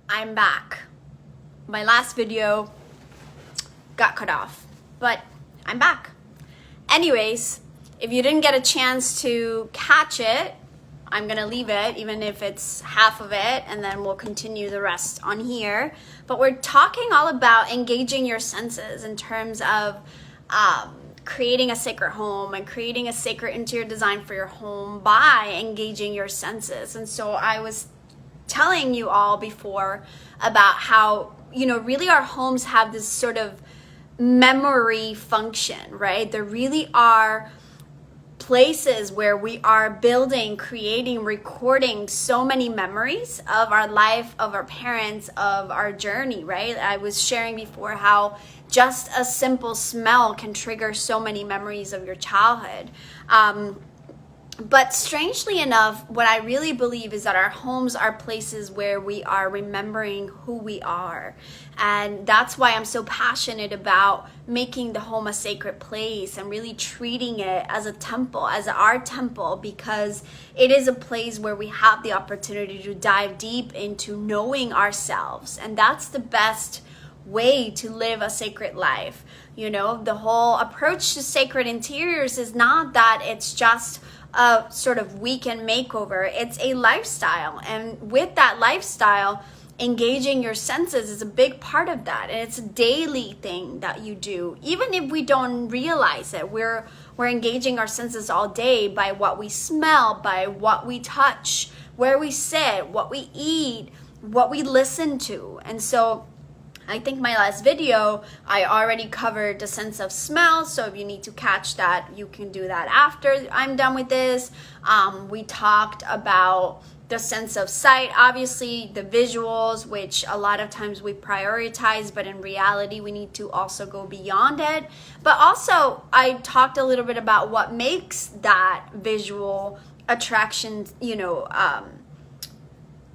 I'm back. My last video got cut off, but I'm back. Anyways, if you didn't get a chance to catch it, I'm gonna leave it, even if it's half of it, and then we'll continue the rest on here. But we're talking all about engaging your senses in terms of creating a sacred home and creating a sacred interior design for your home by engaging your senses. And so I was telling you all before about how, really our homes have this sort of memory function, right? There really are places where we are building, creating, recording so many memories of our life, of our parents, of our journey, right? I was sharing before how just a simple smell can trigger so many memories of your childhood. But strangely enough, what I really believe is that our homes are places where we are remembering who we are. And that's why I'm so passionate about making the home a sacred place and really treating it as a temple, as our temple, because it is a place where we have the opportunity to dive deep into knowing ourselves. And that's the best way to live a sacred life. The whole approach to sacred interiors is not that it's just a sort of weekend makeover. It's a lifestyle, and with that lifestyle, engaging your senses is a big part of that, and it's a daily thing that you do. Even if we don't realize it, we're engaging our senses all day by what we smell, by what we touch, where we sit, what we eat, what we listen to. And so I think my last video, I already covered the sense of smell. So if you need to catch that, you can do that after I'm done with this. We talked about the sense of sight, obviously the visuals, which a lot of times we prioritize, but in reality, we need to also go beyond it. But also I talked a little bit about what makes that visual attraction,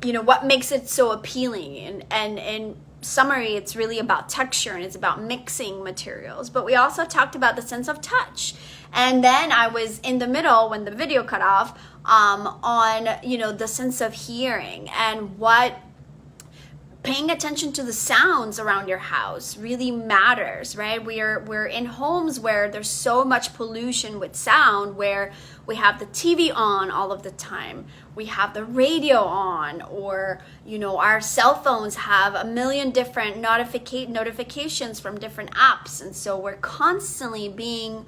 what makes it so appealing. And summary, it's really about texture and it's about mixing materials. But we also talked about the sense of touch. And then I was in the middle when the video cut off on the sense of hearing and what paying attention to the sounds around your house really matters, right? We're in homes where there's so much pollution with sound, where we have the TV on all of the time, we have the radio on, or our cell phones have a million different notifications from different apps, and so we're constantly being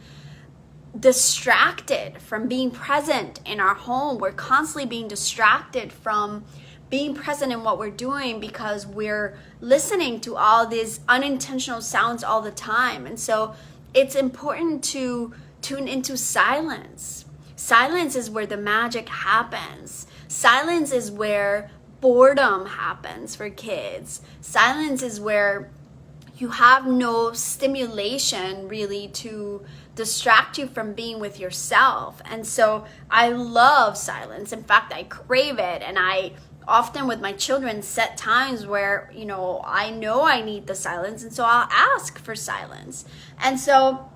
distracted from being present in our home. We're constantly being distracted from being present in what we're doing because we're listening to all these unintentional sounds all the time. And so it's important to tune into silence. Silence is where the magic happens. Silence is where boredom happens for kids. Silence is where you have no stimulation really to distract you from being with yourself. And so I love silence. In fact, I crave it. And I often with my children set times where, I know I need the silence. And so I'll ask for silence. And so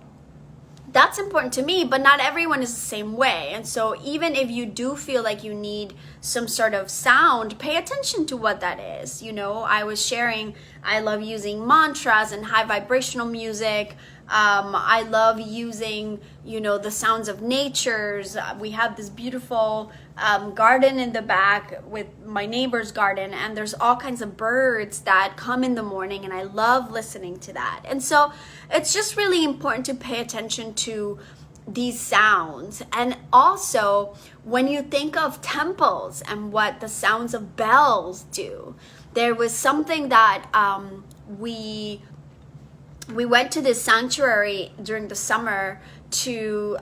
that's important to me, but not everyone is the same way. And so even if you do feel like you need some sort of sound, pay attention to what that is. I was sharing, I love using mantras and high vibrational music. I love using, the sounds of natures. We have this beautiful garden in the back with my neighbor's garden, and there's all kinds of birds that come in the morning, and I love listening to that. And so it's just really important to pay attention to these sounds. And also, when you think of temples and what the sounds of bells do, there was something that we went to this sanctuary during the summer, to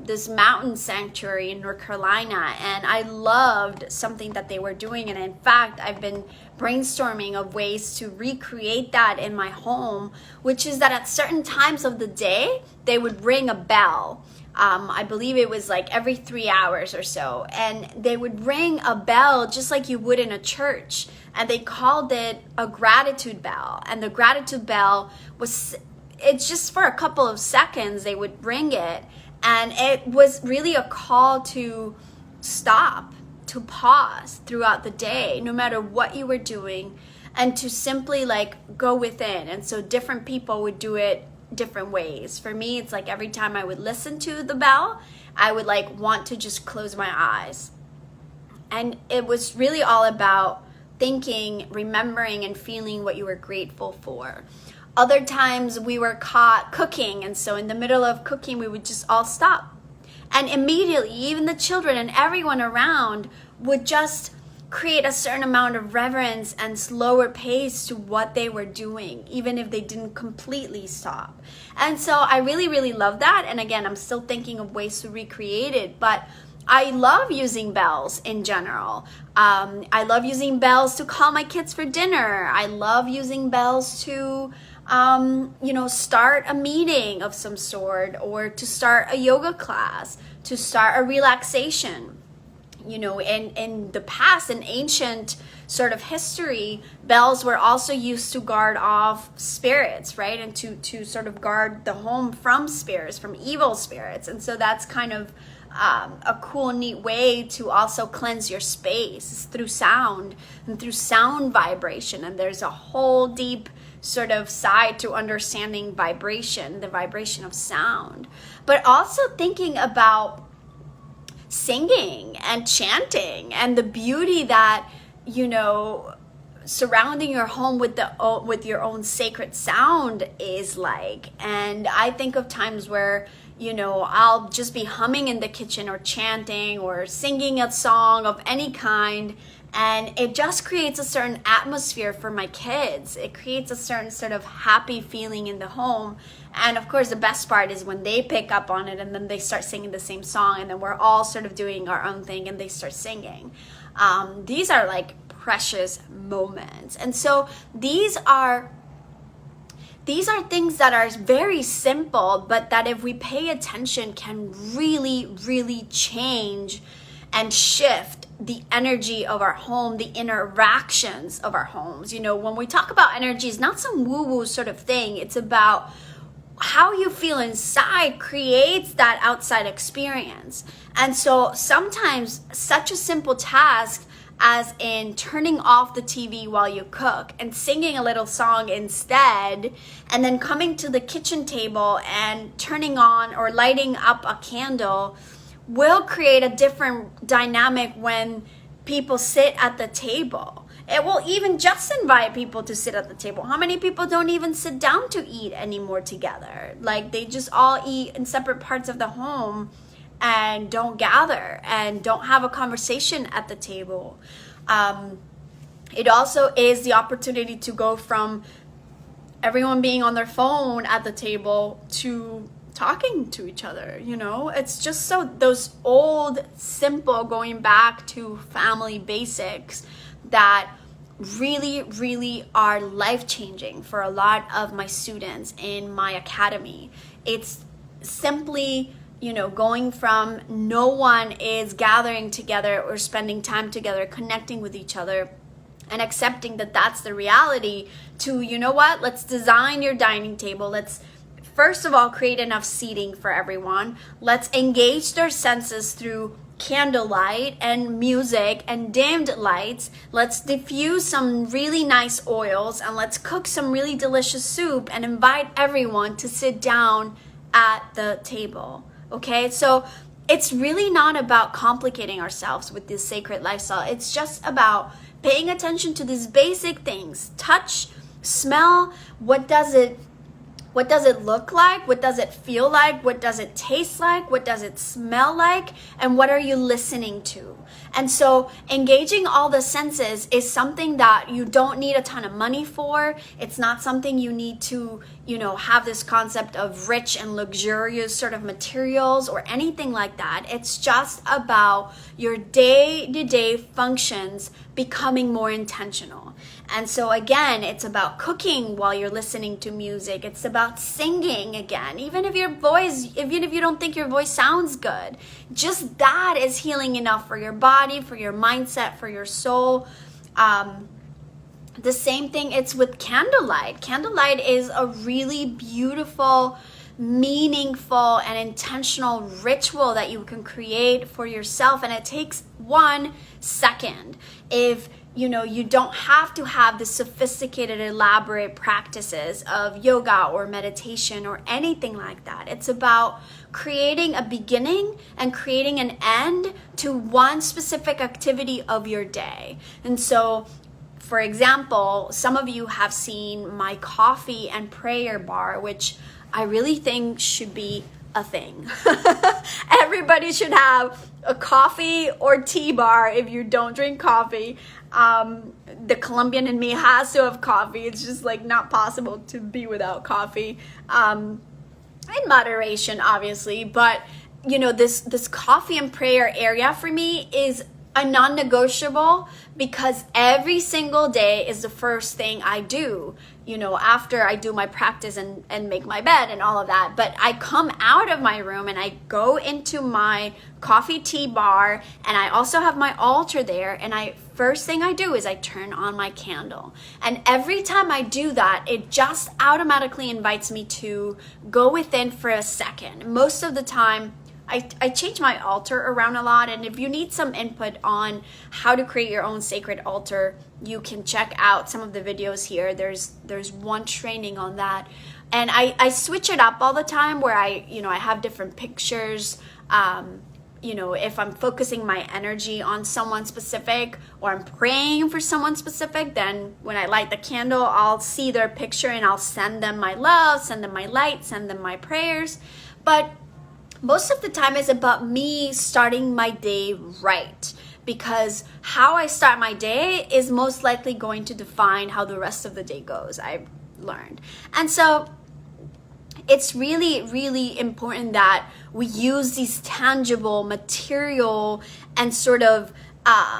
this mountain sanctuary in North Carolina, and I loved something that they were doing. And in fact, I've been brainstorming of ways to recreate that in my home, which is that at certain times of the day, they would ring a bell. I believe it was like every 3 hours or so, and they would ring a bell just like you would in a church, and they called it a gratitude bell. And the gratitude bell was, it's just for a couple of seconds they would ring it, and it was really a call to stop, to pause throughout the day, no matter what you were doing, and to simply like go within. And so different people would do it different ways. For me, it's like every time I would listen to the bell, I would like want to just close my eyes. And it was really all about thinking, remembering, and feeling what you were grateful for. Other times we were caught cooking, and so in the middle of cooking, we would just all stop. And immediately, even the children and everyone around would just create a certain amount of reverence and slower pace to what they were doing, even if they didn't completely stop. And so I really, really love that. And again, I'm still thinking of ways to recreate it, but I love using bells in general. I love using bells to call my kids for dinner. I love using bells to, start a meeting of some sort, or to start a yoga class, to start a relaxation. In the past, in ancient sort of history, bells were also used to guard off spirits, right? And to sort of guard the home from spirits, from evil spirits. And so that's kind of a cool, neat way to also cleanse your space through sound and through sound vibration. And there's a whole deep sort of side to understanding vibration, the vibration of sound, but also thinking about singing and chanting and the beauty that, surrounding your home with your own sacred sound is like. And I think of times where, I'll just be humming in the kitchen or chanting or singing a song of any kind, and it just creates a certain atmosphere for my kids. It creates a certain sort of happy feeling in the home. And of course, the best part is when they pick up on it and then they start singing the same song, and then we're all sort of doing our own thing and they start singing. These are like precious moments. And so these are things that are very simple, but that if we pay attention can really, really change and shift the energy of our home, the interactions of our homes. When we talk about energy, it's not some woo-woo sort of thing. It's about how you feel inside creates that outside experience. And so sometimes such a simple task as in turning off the TV while you cook and singing a little song instead, and then coming to the kitchen table and turning on or lighting up a candle will create a different dynamic when people sit at the table. It will even just invite people to sit at the table. How many people don't even sit down to eat anymore together? Like they just all eat in separate parts of the home and don't gather and don't have a conversation at the table. It also is the opportunity to go from everyone being on their phone at the table to talking to each other. It's just so those old, simple, going back to family basics that really, really are life-changing for a lot of my students in my academy. It's simply going from no one is gathering together or spending time together, connecting with each other, and accepting that that's the reality, to, let's design your dining table. Let's first of all create enough seating for everyone. Let's engage their senses through candlelight and music and dimmed lights. Let's diffuse some really nice oils, and let's cook some really delicious soup and invite everyone to sit down at the table. Okay, so it's really not about complicating ourselves with this sacred lifestyle. It's just about paying attention to these basic things: touch, smell. What does it look like? What does it feel like? What does it taste like? What does it smell like? And what are you listening to? And so engaging all the senses is something that you don't need a ton of money for. It's not something you need to, have this concept of rich and luxurious sort of materials or anything like that. It's just about your day-to-day functions becoming more intentional. And so again, it's about cooking while you're listening to music. It's about singing again, even if you don't think your voice sounds good. Just that is healing enough for your body, for your mindset, for your soul. The same thing, it's with candlelight. Candlelight is a really beautiful, meaningful, and intentional ritual that you can create for yourself. And it takes 1 second. If you don't have to have the sophisticated, elaborate practices of yoga or meditation or anything like that. It's about creating a beginning and creating an end to one specific activity of your day. And so, for example, some of you have seen my coffee and prayer bar, which I really think should be a thing. Everybody should have a coffee or tea bar if you don't drink coffee. The Colombian in me has to have coffee. It's just like not possible to be without coffee. In moderation, obviously, but this coffee and prayer area for me is a non-negotiable, because every single day is the first thing I do, after I do my practice and make my bed and all of that. But I come out of my room and I go into my coffee tea bar, and I also have my altar there, and first thing I do is I turn on my candle. And every time I do that, it just automatically invites me to go within for a second. Most of the time, I change my altar around a lot, and if you need some input on how to create your own sacred altar, you can check out some of the videos here. There's one training on that, and I switch it up all the time where I have different pictures. If I'm focusing my energy on someone specific or I'm praying for someone specific, then when I light the candle, I'll see their picture and I'll send them my love, send them my light, send them my prayers. But most of the time it's about me starting my day right, because how I start my day is most likely going to define how the rest of the day goes, I've learned. And so it's really, really important that we use these tangible, material, and sort of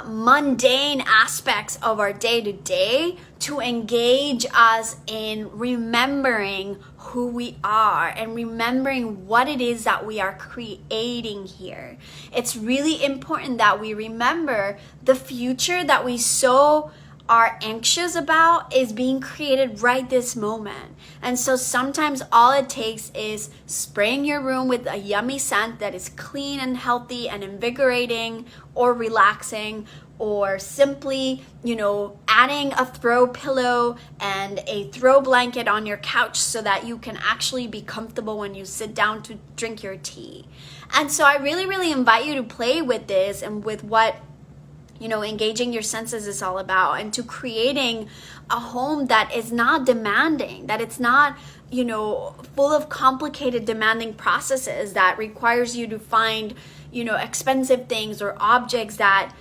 mundane aspects of our day-to-day to engage us in remembering who we are and remembering what it is that we are creating here. It's really important that we remember the future that we so are anxious about is being created right this moment. And so sometimes all it takes is spraying your room with a yummy scent that is clean and healthy and invigorating or relaxing, or simply, adding a throw pillow and a throw blanket on your couch so that you can actually be comfortable when you sit down to drink your tea. And so I really, really invite you to play with this and with what engaging your senses is all about, and to creating a home that is not demanding, that it's not, full of complicated, demanding processes that requires you to find, expensive things or objects that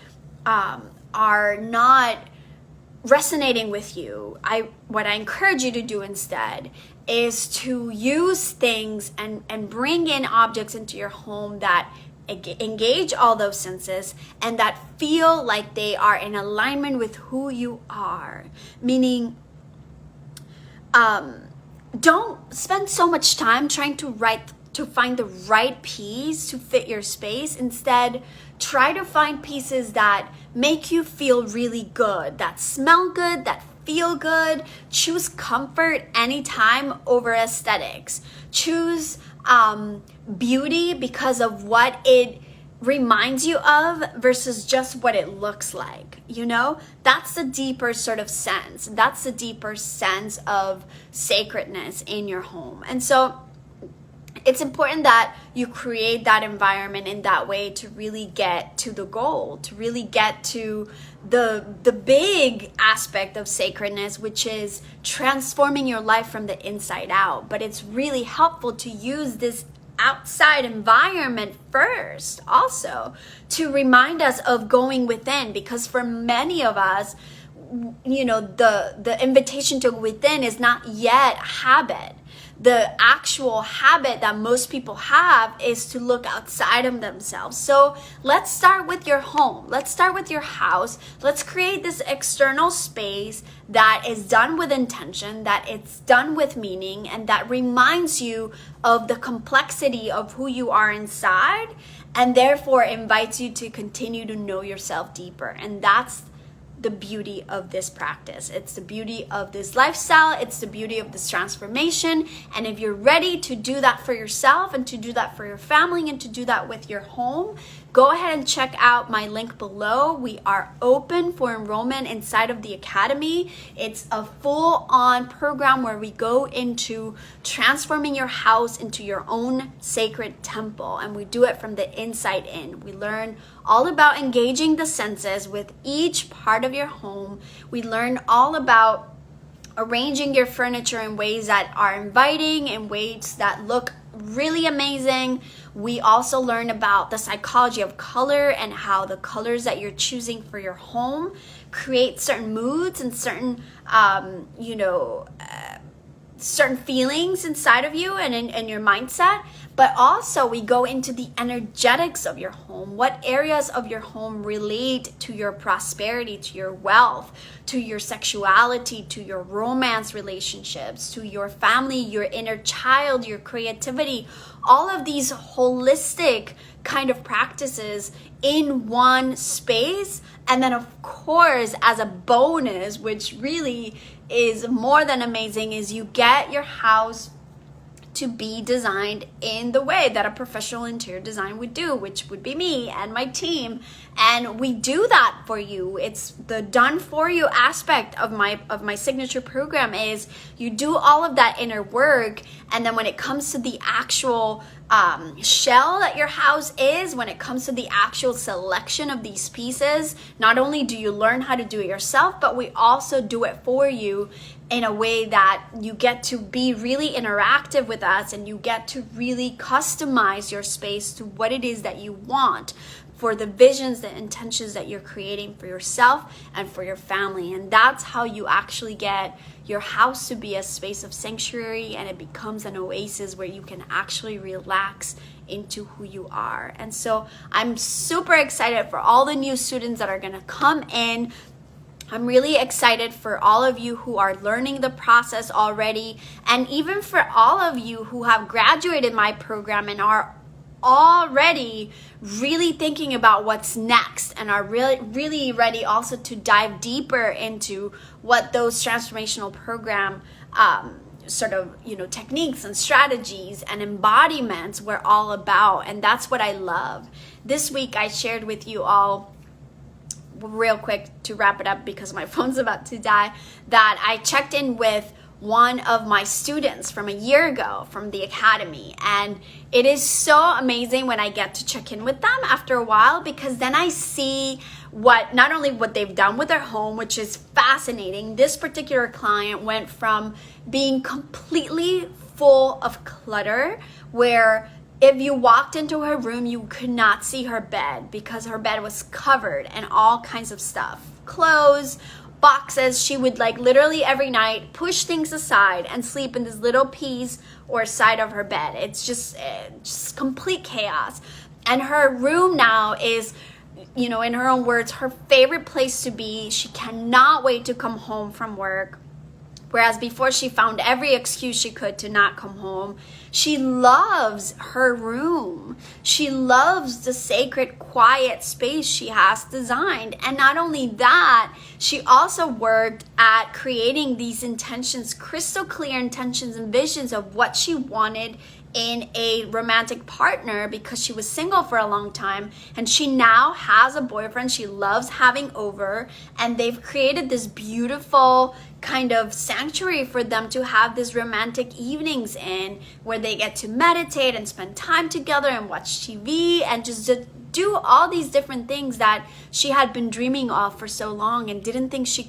are not resonating with you. What I encourage you to do instead is to use things and bring in objects into your home that engage all those senses and that feel like they are in alignment with who you are. Meaning, don't spend so much time trying to find the right piece to fit your space. Instead, try to find pieces that make you feel really good, that smell good, that feel good. Choose comfort anytime over aesthetics. Choose beauty because of what it reminds you of versus just what it looks like. That's the deeper sort of sense. That's the deeper sense of sacredness in your home. And so it's important that you create that environment in that way to really get to the goal, to really get to the big aspect of sacredness, which is transforming your life from the inside out. But it's really helpful to use this outside environment first also to remind us of going within, because for many of us, the invitation to go within is not yet habit. The actual habit that most people have is to look outside of themselves. So let's start with your home. Let's start with your house. Let's create this external space that is done with intention, that it's done with meaning, and that reminds you of the complexity of who you are inside, and therefore invites you to continue to know yourself deeper. And that's the beauty of this practice. It's the beauty of this lifestyle. It's the beauty of this transformation. And if you're ready to do that for yourself and to do that for your family and to do that with your home, go ahead and check out my link below. We are open for enrollment inside of the Academy. It's a full-on program where we go into transforming your house into your own sacred temple, and we do it from the inside in. We learn all about engaging the senses with each part of your home. We learn all about arranging your furniture in ways that are inviting, in ways that look really amazing. We also learn about the psychology of color and how the colors that you're choosing for your home create certain moods and certain, certain feelings inside of you and in your mindset. But also we go into the energetics of your home. What areas of your home relate to your prosperity, to your wealth, to your sexuality, to your romance relationships, to your family, your inner child, your creativity. All of these holistic kind of practices in one space. And then of course, as a bonus, which really is more than amazing, is you get your house to be designed in the way that a professional interior design would do, which would be me and my team. And we do that for you. It's the done for you aspect of my signature program. Is you do all of that inner work, and then when it comes to the actual shell that your house is, when it comes to the actual selection of these pieces, not only do you learn how to do it yourself, but we also do it for you in a way that you get to be really interactive with us, and you get to really customize your space to what it is that you want, for the visions, the intentions that you're creating for yourself and for your family. And that's how you actually get your house to be a space of sanctuary, and it becomes an oasis where you can actually relax into who you are. And so I'm super excited for all the new students that are gonna come in. I'm really excited for all of you who are learning the process already, and even for all of you who have graduated my program and are already really thinking about what's next, and are really ready also to dive deeper into what those transformational program techniques and strategies and embodiments were all about. And that's what I love. This week I shared with you all, real quick to wrap it up because my phone's about to die, that I checked in with one of my students from a year ago from the Academy. And it is so amazing when I get to check in with them after a while, because then I see not only what they've done with their home, which is fascinating. This particular client went from being completely full of clutter, where if you walked into her room, you could not see her bed because her bed was covered in all kinds of stuff, clothes, boxes. She would literally every night push things aside and sleep in this little piece or side of her bed. It's just complete chaos. And her room now is, in her own words, her favorite place to be. She cannot wait to come home from work. Whereas before, she found every excuse she could to not come home. She loves her room. She loves the sacred, quiet space she has designed. And not only that, she also worked at creating these intentions, crystal clear intentions and visions of what she wanted in a romantic partner, because she was single for a long time, and she now has a boyfriend she loves having over, and they've created this beautiful kind of sanctuary for them to have these romantic evenings in, where they get to meditate and spend time together and watch TV and just do all these different things that she had been dreaming of for so long and didn't think she could.